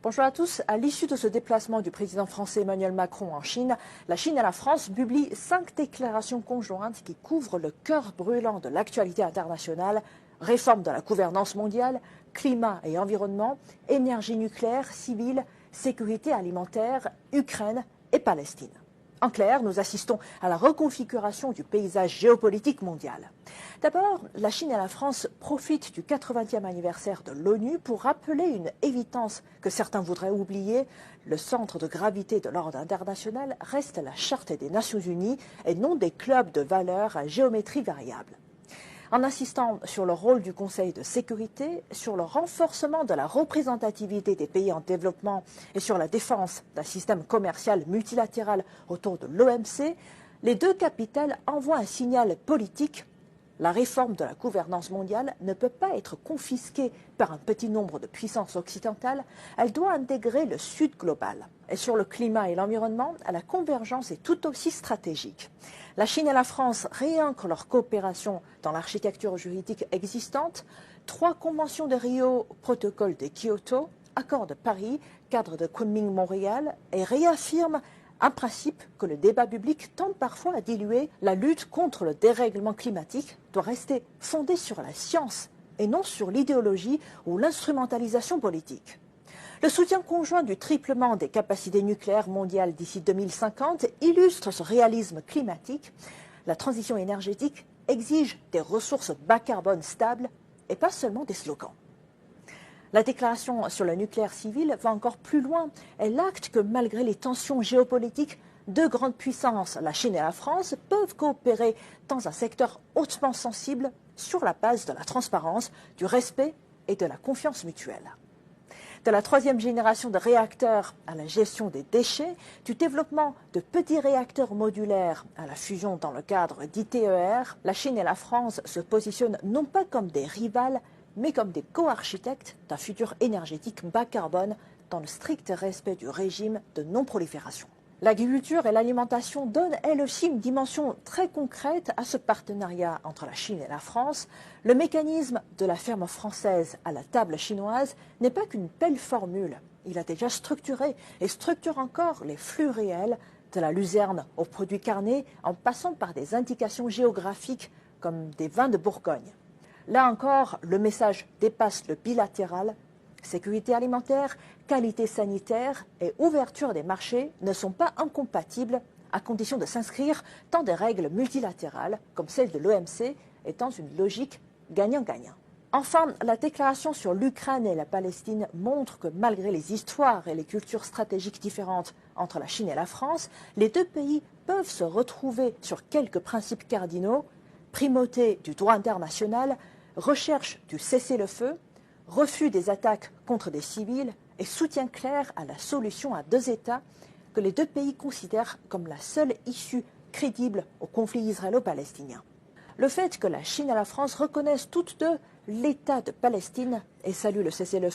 Bonjour à tous. À l'issue de ce déplacement du président français Emmanuel Macron en Chine, la Chine et la France publient 5 déclarations conjointes qui couvrent le cœur brûlant de l'actualité internationale: réforme de la gouvernance mondiale, climat et environnement, énergie nucléaire, civile, sécurité alimentaire, Ukraine et Palestine. En clair, nous assistons à la reconfiguration du paysage géopolitique mondial. D'abord, la Chine et la France profitent du 80e anniversaire de l'ONU pour rappeler une évidence que certains voudraient oublier: le centre de gravité de l'ordre international reste la Charte des Nations Unies et non des clubs de valeurs à géométrie variable. En insistant sur le rôle du Conseil de sécurité, sur le renforcement de la représentativité des pays en développement et sur la défense d'un système commercial multilatéral autour de l'OMC, les deux capitales envoient un signal politique: la réforme de la gouvernance mondiale ne peut pas être confisquée par un petit nombre de puissances occidentales, elle doit intégrer le Sud global. Et sur le climat et l'environnement, la convergence est tout aussi stratégique. La Chine et la France réancrent leur coopération dans l'architecture juridique existante: 3 conventions de Rio, protocole de Kyoto, accord de Paris, cadre de Kunming-Montréal, et réaffirment un principe que le débat public tend parfois à diluer: la lutte contre le dérèglement climatique doit rester fondée sur la science et non sur l'idéologie ou l'instrumentalisation politique. Le soutien conjoint du triplement des capacités nucléaires mondiales d'ici 2050 illustre ce réalisme climatique. La transition énergétique exige des ressources bas carbone stables et pas seulement des slogans. La déclaration sur le nucléaire civil va encore plus loin. Elle acte que malgré les tensions géopolitiques, deux grandes puissances, la Chine et la France, peuvent coopérer dans un secteur hautement sensible sur la base de la transparence, du respect et de la confiance mutuelle. De la 3e génération de réacteurs à la gestion des déchets, du développement de petits réacteurs modulaires à la fusion dans le cadre d'ITER, la Chine et la France se positionnent non pas comme des rivales, mais comme des co-architectes d'un futur énergétique bas carbone dans le strict respect du régime de non-prolifération. L'agriculture et l'alimentation donnent elles aussi une dimension très concrète à ce partenariat entre la Chine et la France. Le mécanisme de la ferme française à la table chinoise n'est pas qu'une belle formule. Il a déjà structuré et structure encore les flux réels, de la luzerne aux produits carnés, en passant par des indications géographiques comme des vins de Bourgogne. Là encore, le message dépasse le bilatéral. Sécurité alimentaire, qualité sanitaire et ouverture des marchés ne sont pas incompatibles, à condition de s'inscrire dans des règles multilatérales comme celle de l'OMC et dans une logique gagnant-gagnant. Enfin, la déclaration sur l'Ukraine et la Palestine montre que malgré les histoires et les cultures stratégiques différentes entre la Chine et la France, les deux pays peuvent se retrouver sur quelques principes cardinaux: primauté du droit international, recherche du cessez-le-feu, refus des attaques contre des civils et soutien clair à la solution à 2 États que les deux pays considèrent comme la seule issue crédible au conflit israélo-palestinien. Le fait que la Chine et la France reconnaissent toutes deux l'État de Palestine et saluent le cessez-le-feu